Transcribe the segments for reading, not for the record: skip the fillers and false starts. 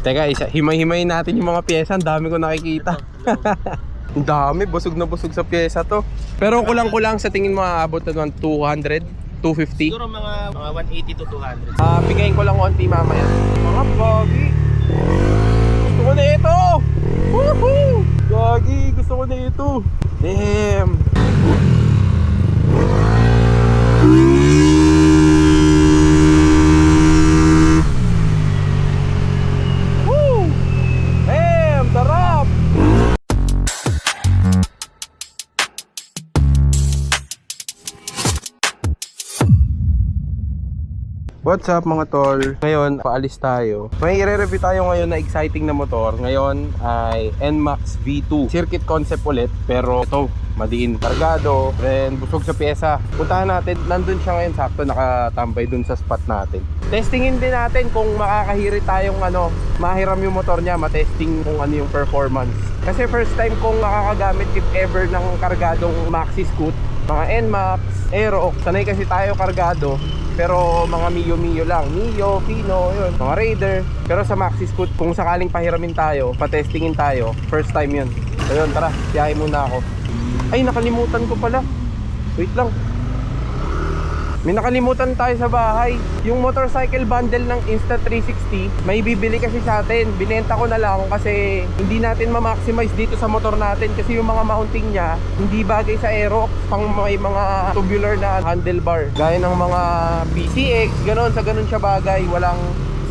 Teka, himay-himayin natin yung mga pyesa. Ang dami ko nakikita. Ang dami, busog na busog sa pyesa to. Pero kulang-kulang sa tingin mo aabot na 200, 250? Siguro mga 180 to 200. Bigayin ko lang konti mamaya. Mga pogi. Gusto ko na ito. Woohoo! Gagi, gusto ko na ito. Damn. Woo! Damn, sarap. What's up mga tol? Ngayon, paalis tayo. May i-review tayo ngayon na exciting na motor. Ngayon ay NMAX V2. Circuit concept ulit, pero ito, madiin kargado, then busog sa pyesa. Puntahan natin, nandun siya ngayon, sakto nakatambay dun sa spot natin. Testingin din natin kung makakahirit tayong mahiram yung motor niya, matesting kung ano yung performance. Kasi first time kong makakagamit if ever ng kargadong maxi scoot, mga NMAX, Aerox. Sanay kasi tayo kargado, pero mga Mio lang. Mio, Pino, yun. Mga Raider. Pero sa Maxi Scoot, kung sakaling pahiramin tayo, patestingin tayo, first time yun. So yun, tara, biyahe muna ako. Ay, nakalimutan ko pala. Wait lang. May nakalimutan tayo sa bahay. Yung motorcycle bundle ng Insta360, may bibili kasi sa atin. Binenta ko na lang kasi hindi natin ma-maximize dito sa motor natin. Kasi yung mga mounting niya, hindi bagay sa Aerox. Pang may mga tubular na handlebar. Gaya ng mga PCX, ganon. Sa ganon siya bagay.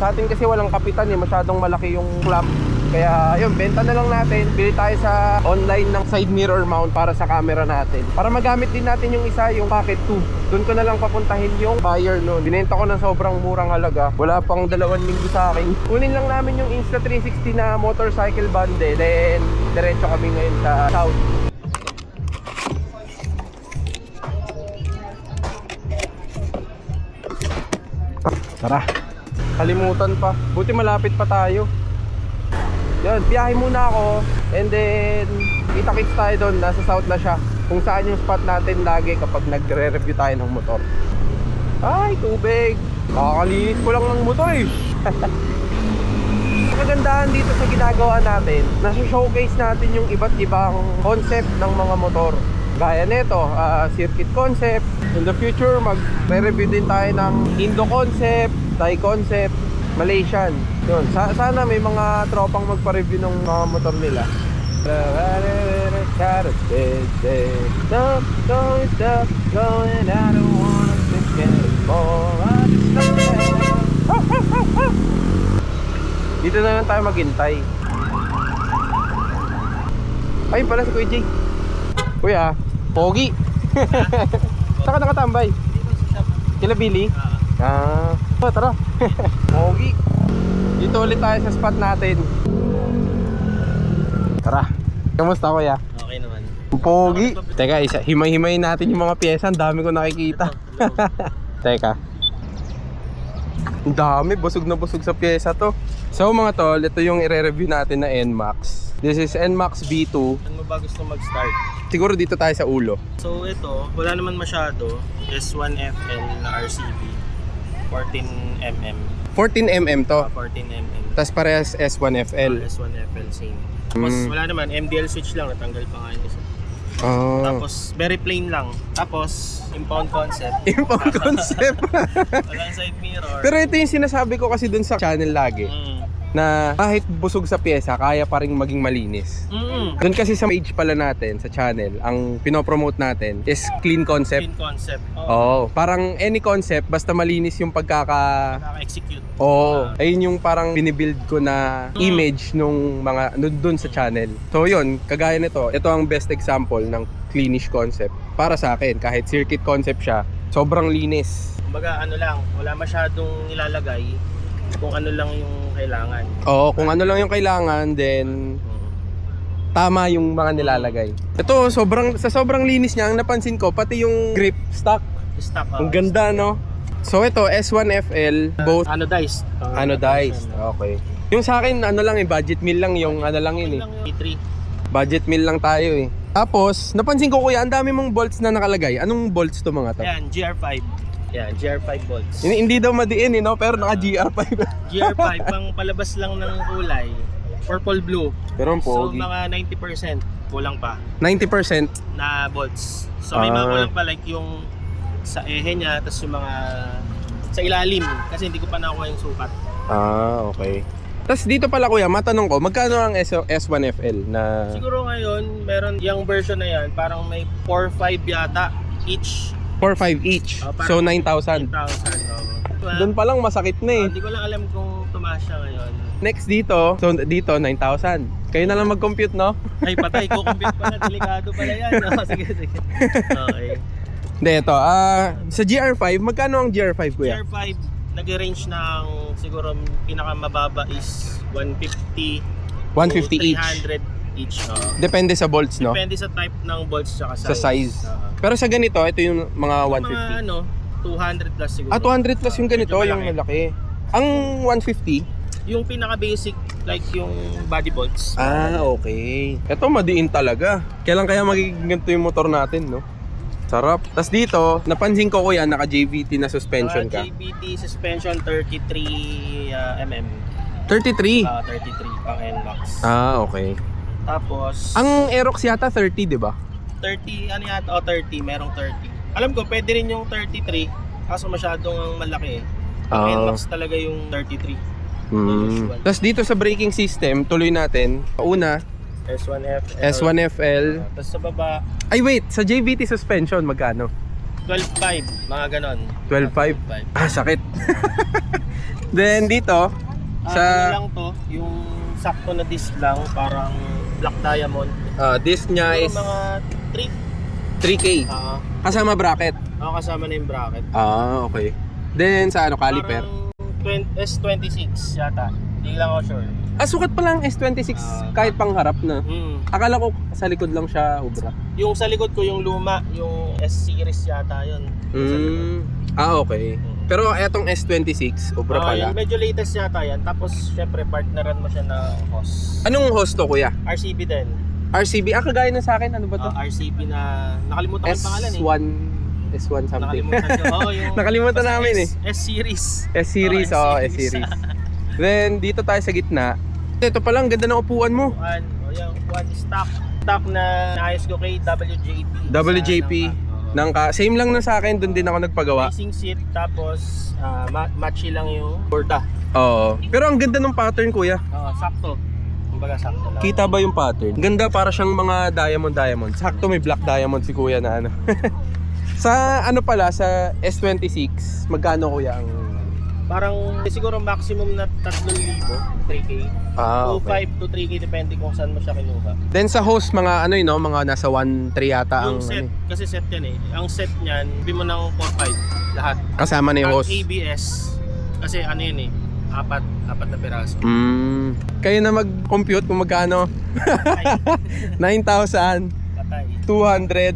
Sa atin kasi walang kapitan masyadong malaki yung clamp. Kaya yun, benta na lang natin. Bili tayo sa online ng side mirror mount para sa camera natin. Para magamit din natin yung isa, yung Pocket 2. Doon ko na lang papuntahin yung buyer noon. Binenta ko ng sobrang murang halaga. Wala pang 2 linggo sa akin. Kunin lang namin yung Insta360 na motorcycle bundle. Then, diretso kami ngayon sa south. Tara. Kalimutan pa. Buti malapit pa tayo. Yan, biyahe muna ako. And then, kita-kits tayo doon. Nasa south na siya. Kung saan yung spot natin lagi kapag nagre-review tayo ng motor. Ay, tubig. Makakalinis ko lang ng motor eh. Kagandahan dito sa ginagawa natin, nasa showcase natin yung iba't ibang concept ng mga motor. Gaya nito, circuit concept. In the future, magre-review din tayo ng Indo concept, Thai concept, Malaysian. Yun. Sana may mga tropang magpa-review ng mga motor nila. Dito na lang tayo maghintay. Ayun pala si Kuya Jay. Kuya, pogi. Saan ka nakatambay? Kila Billy? Tara. Pogi. Dito ulit tayo sa spot natin. Tara. Kamusta kuya? Okay naman. Pogi. Teka, himay-himayin natin yung mga pyesa. Ang dami ko nakikita. Teka. Ang dami, busog na busog sa pyesa to. So mga tol, ito yung i-review natin na NMAX. This is NMAX V2. Saan mo ba gusto mag-start? Siguro dito tayo sa ulo. So ito, wala naman masyado. S1FL na RCB. 14mm. 14mm to. 14mm. Tapos parehas S1FL. S1FL same. Tapos wala naman, MDL switch lang. Natanggal pa nga yung isa. Tapos very plain lang. Tapos impound concept. Impound concept. Walang side mirror. Pero ito yung sinasabi ko kasi dun sa channel lagi. Na kahit busog sa pyesa, kaya pa rin maging malinis. Doon kasi sa page pala natin, sa channel, ang pinopromote natin is clean concept. Clean concept. Parang any concept, basta malinis yung Nakaka-execute. Ayun yung parang binibuild ko na image nung mga doon sa channel. So yun, kagaya nito, ito ang best example ng cleanish concept. Para sa akin, kahit circuit concept siya, sobrang linis. Kumbaga ano lang, wala masyadong nilalagay. Kung ano lang yung kailangan. Kung ano lang yung kailangan, then tama yung mga nilalagay. Ito, sobrang linis niya. Ang napansin ko, pati yung grip stock. Ang ganda, no? So ito, S1FL, both anodized. Anodized, okay. Yung sa akin, budget meal lang yung lang yun eh. P3. Budget meal lang tayo eh. Tapos, napansin ko kuya, ang dami mong bolts na nakalagay. Anong bolts to mga to? Ayan, GR5. Yan, GR5 bolts. Hindi daw madiin, no? Pero naka GR5. GR5, pang palabas lang ng kulay. Purple blue. Pero ang So pogi. mga 90% kulang pa 90%. na bolts. So may mga kulang pa like yung sa ehe niya, tapos yung mga sa ilalim. Kasi hindi ko pa nakuha yung sukat. Okay. Tapos dito pala kuya, matanong ko, magkano ang S1FL na... Siguro ngayon, meron yung version na yan, parang may 4-5 yata each. 4.5 each. Parang So 9,000. 9,000. Doon pa lang masakit na eh. Hindi ko lang alam kung tumaas siya ngayon. Next dito, so dito 9,000. Kayo na lang mag-compute, no? Ay patay, kukumpit pa na, delikado pala yan. Sige. Okay. Hindi, ito. Sa GR5, magkano ang GR5 kuya? GR5, nag-range ng siguro pinakamababa is 150 150 to each. 300 each. Depende sa bolts, no? Depende sa type ng bolts tsaka size. Sa size. Pero sa ganito, ito yung mga 150. Mga 200 plus siguro. 200 plus yung ganito, Medyo yung malaki. malaki. Ang 150? Yung pinaka-basic, like yung body bolts. Okay. Ito madiin talaga. Kailan kaya magiging ganito yung motor natin, no? Sarap. Tapos dito, napansin ko kuya, naka JVT na suspension ka. JBT suspension 33 mm. 33? 33 pang NMAX. Okay. Tapos, Ang Aerox yata 30, di ba? 30, ano yata? 30, merong 30. Alam ko, pwede rin yung 33. Kaso masyadong malaki eh. Pang NMAX talaga yung 33. Usual. Tapos dito sa braking system, tuloy natin. Una, S1FL. S1FL. Tapos sa baba, Ay wait, sa JVT suspension, magkano? 12.5, mga ganon. 12.5? Sakit. Then dito, Ano lang to, yung sakto na disc lang, parang black diamond. disc niya Siguro is mga 3K. Kasama bracket. Kasama na yung bracket. Okay. Then sa caliper? Parang S26 yata. Hindi lang ako sure. Sukat pa lang S26 kahit pang harap na. Akala ko sa likod lang siya ubra. Yung sa likod ko, yung luma, yung S-series yata yun. Okay. Pero etong S26, ubra pala. Yung medyo latest yata yan. Tapos, syempre, partneran mo siya na host. Anong host to kuya? RCB din. RCB? Kagaya na sa akin, ano ba to? RCB na, nakalimutan ko yung pangalan eh. S1 something. Nakalimutan ko. Nakalimutan namin eh. S-series. S-series, S-series. Then, dito tayo sa gitna. Ito palang, ganda ng upuan mo. Yung upuan stock. Stock na naayos ko kay WJP. WJP. Same lang na sa akin, doon din ako nagpagawa. Racing seat, tapos matchy lang yung borda. Oo. Pero ang ganda ng pattern kuya. Sakto. Kumbaga sakto lang. Kita ba yung pattern? Ganda, para siyang mga diamond. Sakto may black diamond si kuya na ano. Sa ano pala, sa S26, magkano kuya ang... Parang siguro maximum na 3,000, 3K. Okay. 2.5 to 3K depende kung saan mo siya kinuha. Then sa host, mga mga nasa 1.3 yata ang... Yung set, kasi set yan eh. Ang set niyan, bili mo ng 4.5 lahat. Kasama na yung host. Ang ABS, kasi ano yun eh, apat na piraso. Kayo na mag-compute kung magkano. 9,200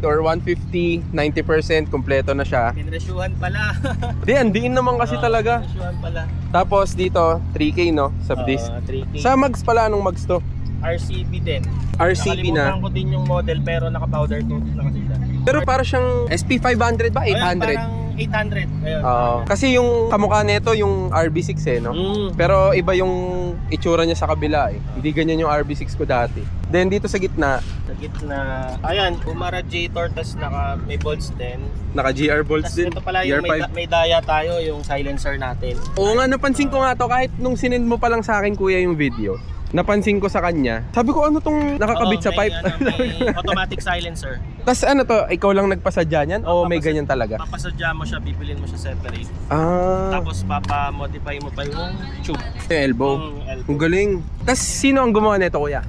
or 150, 90% kompleto na siya. Pinresyuhan pala. Diin naman kasi talaga. Pinresyuhan pala. Tapos dito, 3K no, sub-disc. 3K. Sa mags pala, anong mags to? RCB din. RCB na. Nakalimutan ko din yung model pero naka-powder coat na kasi siya. Pero para siyang SP500 ba? 800? Ayun, parang 800. Ayun. Kasi yung kamukha nito yung RB6 eh, no? Pero iba yung itsura niya sa kabila eh. Hindi ganyan yung RB6 ko dati. Then dito sa gitna, ayan, Umara J-Tor, tas may bolts din. naka GR bolts Tas din. ito pala yung GR5. may daya tayo, yung silencer natin. Oo nga, napansin ko nga to kahit nung sinend mo pa lang sa akin kuya yung video. Napansin ko sa kanya. Sabi ko, ano tong nakakabit sa pipe? May automatic silencer. Tapos ano to, ikaw lang nagpasadya niyan o may ganyan talaga? Papasadya mo siya, bibilin mo siya separate. Ah, Tapos papa-modify mo pa yung tube. yung elbow. Elbow. Ang galing. Tapos sino ang gumawa nito kuya?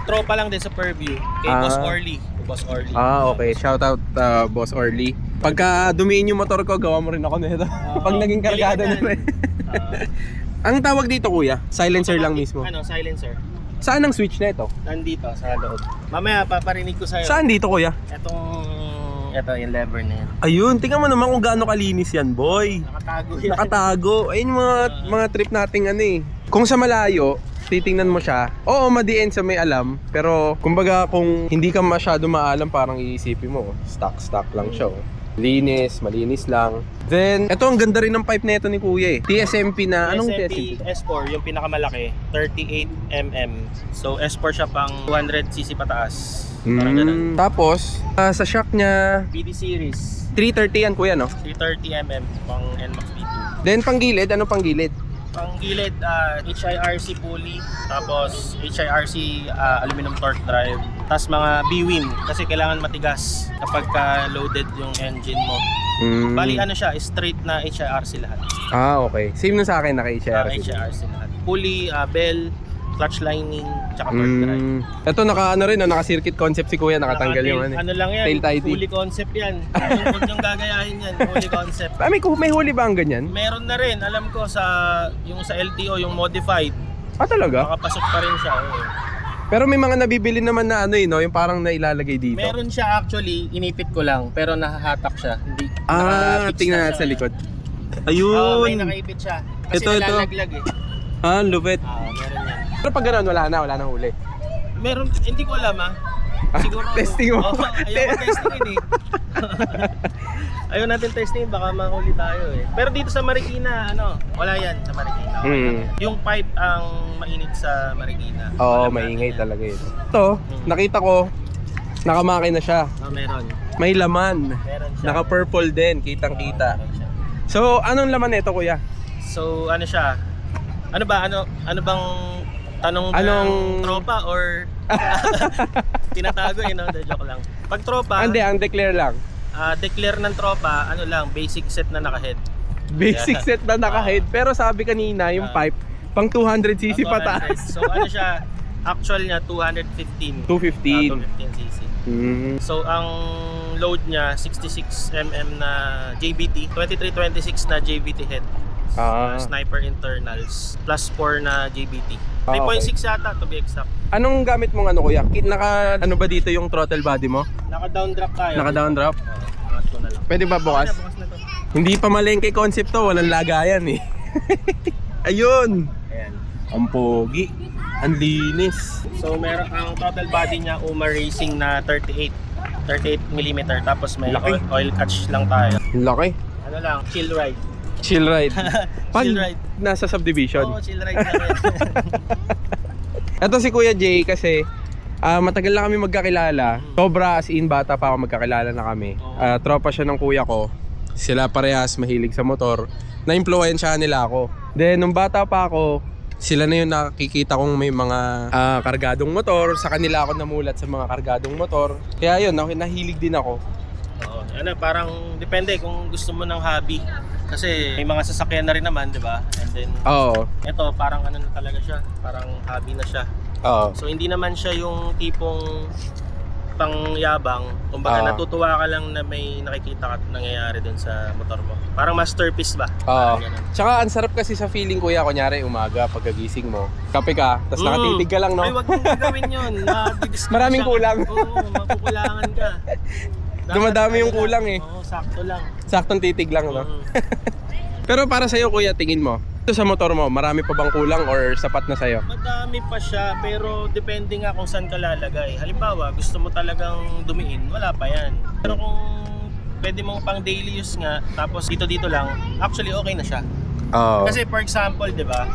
Tropa lang din sa Purview. Kay Boss Orly. Boss Orly. Okay. Shout out Boss Orly. Pagka dumiin yung motor ko, gawa mo rin ako nito. Pag naging kargado na rin. Ang tawag dito kuya, silencer lang mismo. Silencer. Saan ang switch na ito? Nandito sa loob. Mamaya paparinig ko sa'yo. Saan dito kuya? Ito yung lever na yan. Ayun, tingnan mo naman kung gaano kalinis yan boy. Nakatago yan. Nakatago. Ayun mga trip nating ano eh. Kung sa malayo, titingnan mo siya, oo madiin sa may alam, pero kumbaga kung hindi ka masyado maalam, parang iisipin mo, stock lang siya. Linis, malinis lang. Then, ito ang ganda rin ng pipe na ito ni Kuya eh. TSMP na, anong TSMP TSMP? S4, yung pinakamalaki, 38mm. So S4 siya pang 200cc pataas. Parang ganun. Tapos, sa shock niya, BD series, 330 yan Kuya, no? 330mm pang NMAX V2. Then, pang gilid, ano pang gilid? Pang gilid, HIRC pulley, tapos HIRC aluminum torque drive, tapos mga B-wing kasi kailangan matigas kapag loaded yung engine mo. Bali ano siya, straight na HIRC lahat. Okay. Same na sa akin, naka-HIRC. HIRC lahat. Pulley, bell, clutch lining, tsaka torque drive. Ito naka-circuit concept si Kuya, nakatanggal yung ano. Ano lang yan, tail tighty. fully concept yan. Huwag niyong gagayahin yan, fully concept. May huli ba ang ganyan? Meron na rin, alam ko yung sa LTO, yung modified, Talaga? makapasok pa rin siya. Pero may mga nabibili naman na ano no, yung parang nailalagay dito. Meron siya actually, inipit ko lang, pero nahahatak siya. Hindi, nakapix tingnan na natin sa siya. likod. Oo, may Ayun! nakaipit siya. Kasi Ito. nalalaglag eh. Lupit. Meron yan. Pero pag gano'n, wala na huli. Meron, hindi ko alam Siguro, testing mo. Ayaw ko testingin eh. Ayaw natin testingin, baka mahuli tayo eh. Pero dito sa Marikina, wala yan sa Marikina. Yung pipe ang mainit sa Marikina. Oo, Alam maingay natin yan. talaga ito. Ito, nakita ko, nakamakina siya. Meron. May laman. Meron siya. Naka-purple din, kitang-kita. Meron siya. So, anong laman nito, Kuya? So, ano siya? Ano bang tanong Anong ng tropa or tinatago no? Joke lang. Pag tropa, Ang declare lang. declare ng tropa, basic set na naka-head. Basic set na naka-head. Pero sabi kanina, yung pipe, pang 200cc pataas. So ano siya, actual niya 215. 215. 215cc. So ang load niya 66mm na JBT, 2326 na JBT head. Sniper internals plus 4 na JBT. 3.6 yata to be exact. Anong gamit mong Kuya? Ano ba dito yung throttle body mo? Naka-down drop tayo. Naka-down drop? Angat ko na lang. Pwede ba bukas? Bukas na to. Hindi pa malengke concept to, walang lagayan eh. Ayun! Ayan. Ang pogi. Ang linis. So meron ang throttle body niya Uma Racing na 38mm tapos may Laki. oil catch lang tayo. Laki. Ano lang, chill ride. Chill ride. Pag Chill ride. nasa subdivision. Oo, chill ride na rin. Ito si Kuya Jay kasi matagal na kami magkakilala. Sobra as in bata pa ako magkakilala na kami. Tropa siya ng kuya ko. Sila parehas mahilig sa motor. Na-influensyahan nila ako. Then nung bata pa ako, sila na yung nakikita kong may mga kargadong motor. Sa kanila ako namulat sa mga kargadong motor. Kaya yun, nahilig din ako. Oo, parang depende kung gusto mo ng hobby. Kasi may mga sasakyan na rin naman, di ba? And then, ito parang na talaga siya. Parang hobby na siya. So hindi naman siya yung tipong pangyabang. Kumbaga natutuwa ka lang na may nakikita ka nangyayari dun sa motor mo. Parang masterpiece ba? Tsaka ang sarap kasi sa feeling Kuya, kunyari umaga pagkagising mo, kape ka, tapos nakatitig ka lang, no? Ay, wag mong gagawin yun. Maraming kulang. Oo, makukulangan ka. Dumadami yung kulang eh. Oo, sakto lang. Saktong titig lang, no? Pero para sa'yo Kuya, tingin mo, ito sa motor mo, marami pa bang kulang or sapat na sa'yo? Madami pa siya, pero depende nga kung saan ka lalagay. Halimbawa, gusto mo talagang dumiin, wala pa yan. Pero kung pwede mong pang daily use nga, tapos dito lang, actually okay na siya. Kasi for example, di ba,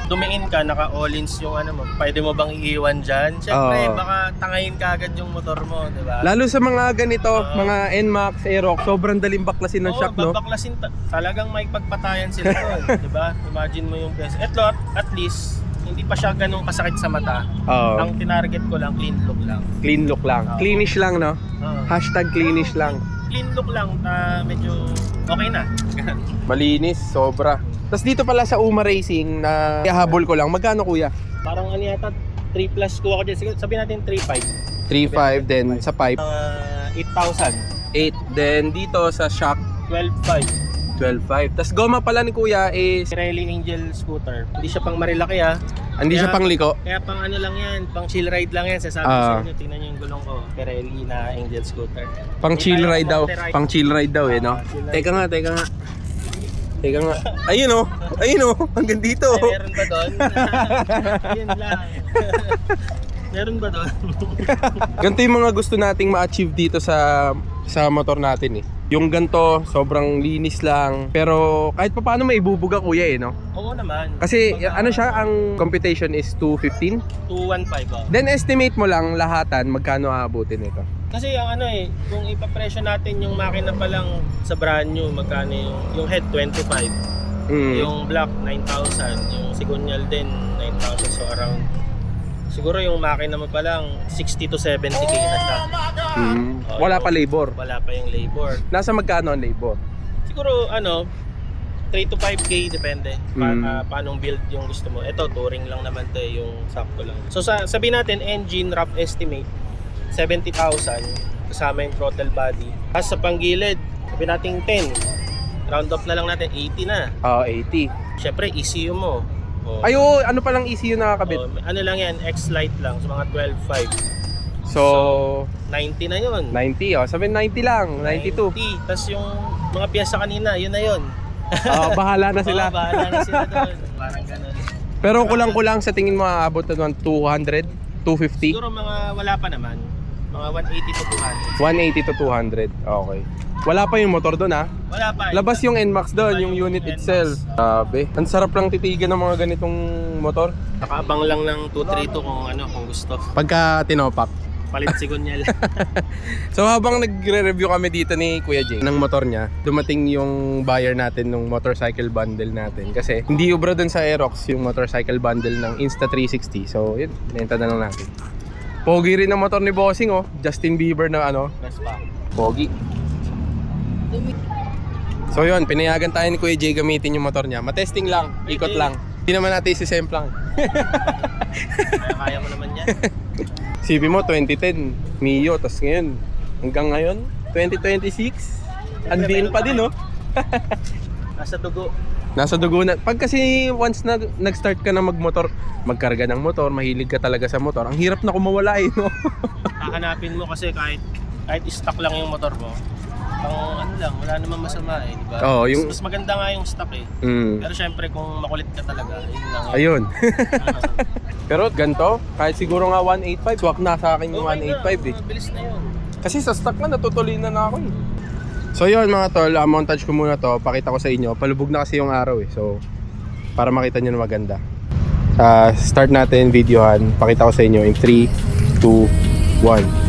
dumiin ka, naka-all-ins yung mo, pwede mo bang iiwan dyan? Siyempre, baka tangayin ka agad yung motor mo, di ba? Lalo sa mga ganito, mga NMAX, Aerox, sobrang daling baklasin ng shock, no? Babaklasin, talagang may pagpatayan sila doon, di ba? Imagine mo yung PS. At least, hindi pa siya ganun kasakit sa mata. Ang tinarget ko lang, clean look lang. Clean look lang. Cleanish lang, no? Hashtag cleanish lang. Clean look lang, medyo okay na. Malinis, sobra. Tapos dito pala sa Uma Racing na habol ko lang, magkano Kuya? Parang yata 3 plus kuha ko dyan. Sige, sabihin natin 3.5. 3.5, then sa pipe 8,000. 8, then dito sa shock 12.5. 12.5. Tapos goma pala ni Kuya is Pirelli Angel scooter. Hindi siya pang Marilaki hindi siya pang liko. Kaya pang lang yan, pang chill ride lang yan. Sasabi ko sa inyo, tingnan nyo yung gulong ko. Pirelli na Angel scooter. Pang chill ride daw. Pang chill ride daw no? Teka nga. Ayun oh. Hanggang dito. Ay, meron ba doon? Yun lang. Meron ba doon? Ganito yung mga gusto nating ma-achieve dito sa motor natin eh. Yung ganto, sobrang linis lang. Pero kahit pa paano may ibubuga kuya no? Oo naman. Kasi Kumbaga, ano siya, ang computation is 215. 215 oh. Then estimate mo lang lahatan magkano aabutin ito. Kasi ang kung ipapresyo natin yung makina pa lang sa brand new, magkano yung head 25. Yung black 9,000, yung Sigunyal din 9,000, so around siguro yung makina mo pa lang 60 to 70k na siya. Wala pa labor. Wala pa yung labor. Nasa magkano ang labor? Siguro 3 to 5k depende paanong build yung gusto mo. Ito touring lang naman 'to, yung sakto lang. So sabihin natin engine rough estimate 70,000 kasama yung throttle body. As sa panggilid, sabihin natin 10. Round off na lang natin 80 na. 80. Syempre ECU mo. Ay, ano pa lang ECU nakakabit? Ano lang yan, X-Lite lang, so mga 12.5. So 90 na yun. 90, sabihin 90 lang, 92. 90. Tapos yung mga piyesa kanina, yun na yun. Bahala na sila. Bahala na sila doon. Parang ganun. Pero kulang-kulang sa tingin mo aabot na 200, 250? Siguro mga wala pa naman. Mga 180 to 180 to 200. Okay. Wala pa yung motor doon Wala pa. Labas yung NMAX doon, yung unit NMAX. itself. Sabi. Ang sarap lang titigan ng mga ganitong motor. Nakaabang lang ng 232 kung gusto. Pagka tinopak. Palit Sigunyal. So habang nagre-review kami dito ni Kuya Jay ng motor niya, dumating yung buyer natin ng motorcycle bundle natin. Kasi hindi ubra doon sa Aerox yung motorcycle bundle ng Insta360. So yun, nenta na lang natin. Pogi rin ang motor ni Bossing Justin Bieber na Vespa. Pogi. So yun, pinayagan tayo ni Kuya Jay gamitin yung motor niya. Matesting lang, ikot lang. Hindi naman natin isisemplang. Kaya mo naman yan. CB mo 2010, Mio, tas ngayon, hanggang ngayon, 2026, andiin pa din Nasa dugo. Nasa dugo na. Pag kasi once na nag-start ka na magmotor, magkarga ng motor, mahilig ka talaga sa motor, ang hirap na kumawala no? Hahanapin mo kasi kahit stock lang yung motor mo. Wala namang masama di ba? Oo, Mas maganda nga yung stock Pero syempre kung makulit ka talaga, yun lang yun. Ayun. Pero ganito, kahit siguro nga 185, swak na sa akin yung 185 Bilis na yun. Kasi sa stock na, natutuloy na ako So yun mga tol, montage ko muna to, pakita ko sa inyo. Palubog na kasi yung araw So, para makita nyo na maganda. Start natin videohan, pakita ko sa inyo in 3, 2, 1.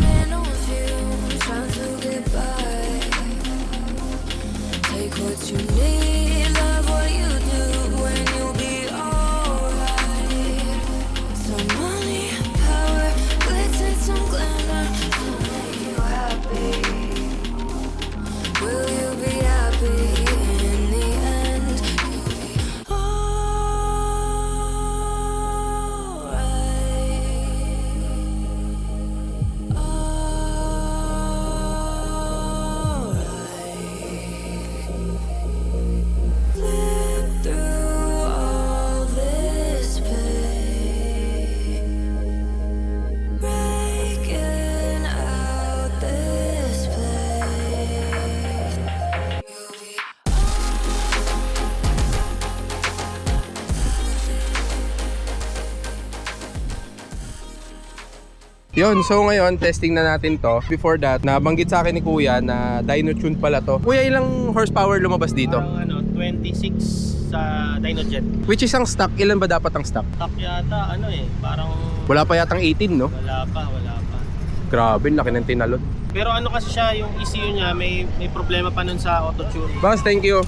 Yun, so ngayon, testing na natin to. Before that, nabanggit sa akin ni Kuya na dyno tune pala to. Kuya, ilang horsepower lumabas dito? Parang 26 sa Dynojet. Which is ang stock, ilan ba dapat ang stock? Stock yata, parang Wala pa yatang 18, no? wala pa. Grabe, laki ng tinalon. Pero kasi siya, yung ECU niya, may problema pa nun sa auto-tune. Boss, thank you.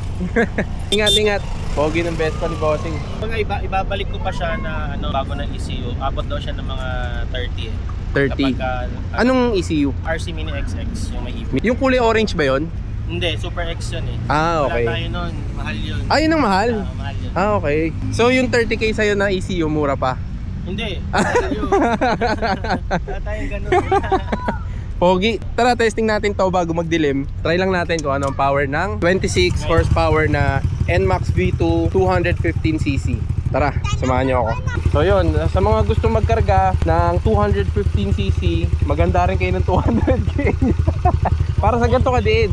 Ingat. Pogi ng Vespa ni Bossing. Pag ibabalik ko pa siya na bago na ECU, abot daw siya ng mga 30 30. Kapag Anong ECU? RC Mini XX yung may hibit. Yung kulay orange ba yon? Hindi, Super X yun Okay. Wala tayo nun, mahal yun. Yun ang mahal? Mahal yun. Okay. So yung 30k sa'yo na ECU, mura pa? Hindi, mahal yun. Wala tayong ganun. Pogi. Tara, testing natin to bago magdilim. Try lang natin kung ano ang power ng 26 horsepower na NMAX V2 215cc. Tara, samahan niyo ako. So yun, sa mga gustong magkarga ng 215cc, maganda rin kayo ng 200k. Para sa ganito kadiin.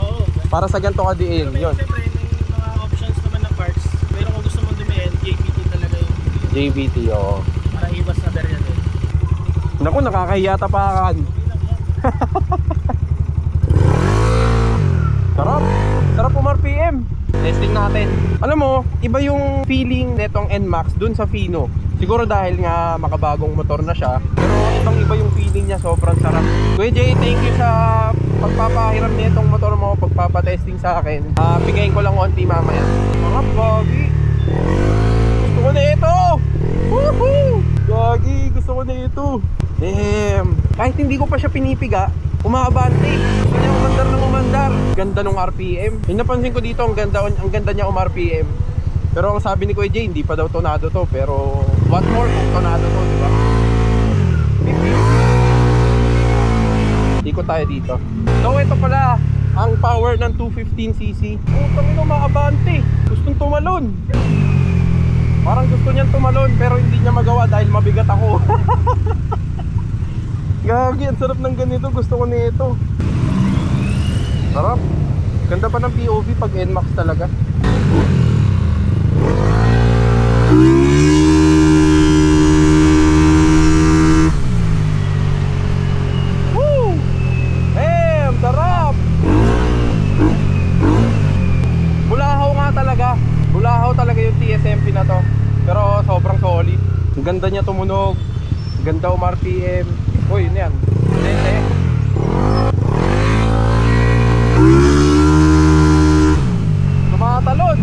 Oo. Para sa ganito kadiin. Yun. Siyempre, may mga options naman na parts. Pero kung gusto mong dumihin, JBT talaga yung JBT, oo. para iwas na berya din. Naku, nakakahiya tapakan. RPM. Testing natin. Alam mo, iba yung feeling netong NMAX dun sa Fino. Siguro dahil nga makabagong motor na siya. Pero ibang iba yung feeling niya, sobrang sarap. Kuya Jay, thank you sa pagpapahiram nitong motor mo, pagpapatesting sa akin. Bigayin ko lang konti mamaya. Sarap, gagi. Gusto ko na ito. Woohoo! Gagi, gusto ko na ito. Damn. Kahit hindi ko pa siya pinipiga, umaabante. Gusto niya umandar ng umandar. Ganda ng RPM. Yung napansin ko dito, ang ganda niya RPM. Pero ang sabi ni Kuya Jay, hindi pa daw tonado to. Pero what more kung tonado to, di ba? Ikot tayo dito. So ito pala ang power ng 215cc. Putang ina, maabante. Gustong tumalon. Parang gusto niyang tumalon pero hindi niya magawa dahil mabigat ako. Gagi, ang sarap ng ganito. Gusto ko nito. Sarap. Ganda pa ng POV pag NMAX talaga. Woo! Damn, sarap. Bulahaw nga talaga. Bulahaw talaga yung TSMP na to. Pero sobrang solid. Ang ganda niya tumunog. Ganda RPM. Uy, yun yan. Lente. Tumatalon.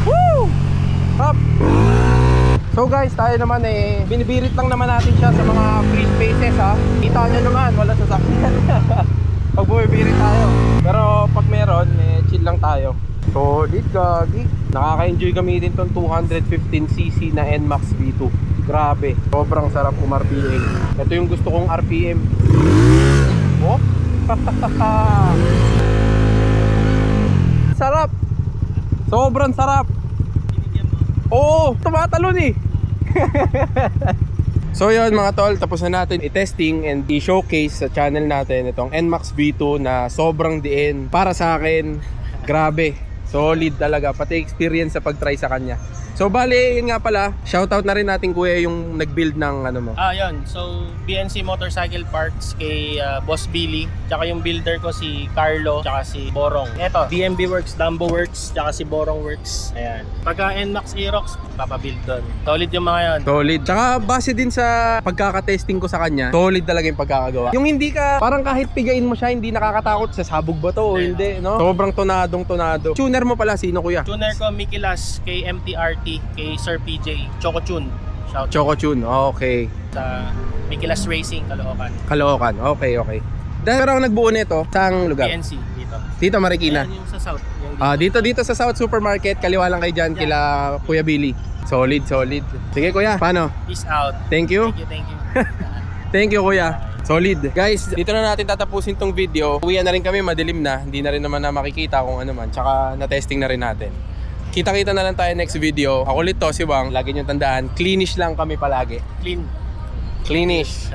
Woo! Up. So guys, tayo naman binibirit lang naman natin siya sa mga free spaces ha. Kita nyo naman, wala sasakyan. Pag bumibirit tayo. Pero pag meron, chill lang tayo. Solid, gagi. Nakaka-enjoy gamitin tong 215cc na NMAX V2. Grabe, sobrang sarap RPM. Ito yung gusto kong RPM. Oh. Sarap. Sobrang sarap. Oo, tumatalon eh. So yun mga tol, tapos na natin i-testing and i-showcase sa channel natin itong NMAX V2 na sobrang diin. Para sa akin, grabe, solid talaga, pati experience sa pag-try sa kanya. So bali, yun nga pala, shoutout na rin natin kuya yung nag-build ng ano mo. Yun. So, BNC Motorcycle Parts kay Boss Billy. Tsaka yung builder ko si Carlo, tsaka si Borong. Eto, DMB Works, Dumbo Works, tsaka si Borong Works. Ayan. Pagka NMAX Aerox, papabuild doon. Solid yung mga yun. Solid. Tsaka base din sa pagkakatesting ko sa kanya, solid talaga yung pagkakagawa. Yung hindi ka, parang kahit pigain mo siya, hindi nakakatakot sa sabog ba to o hindi, no? Sobrang tonadong tonado. Tuner mo pala, sino kuya? Tuner ko, Mickey Las, kay MTRT, kay Sir PJ, Choco Tune. Shout Choco Tune, okay. sa Mickey Las Racing, Caloocan. Caloocan, okay. Pero ang nagbuo nito, saang lugar? PNC, dito. Dito, Marikina. Ayan yung sa South. Yung Dito sa South Supermarket, kaliwa lang kayo dyan, kila Kuya Billy. Solid. Sige kuya, paano? Peace out. Thank you. Thank you. Thank you kuya. Solid. Guys, dito na natin tatapusin tong video. Uwian na rin kami, madilim na. Hindi na rin naman na makikita kung ano man. Tsaka na-testing na rin natin. Kita-kita na lang tayo next video. Ako ulit to, si Wang. Lagi nyo tandaan, cleanish lang kami palagi. Clean. Cleanish.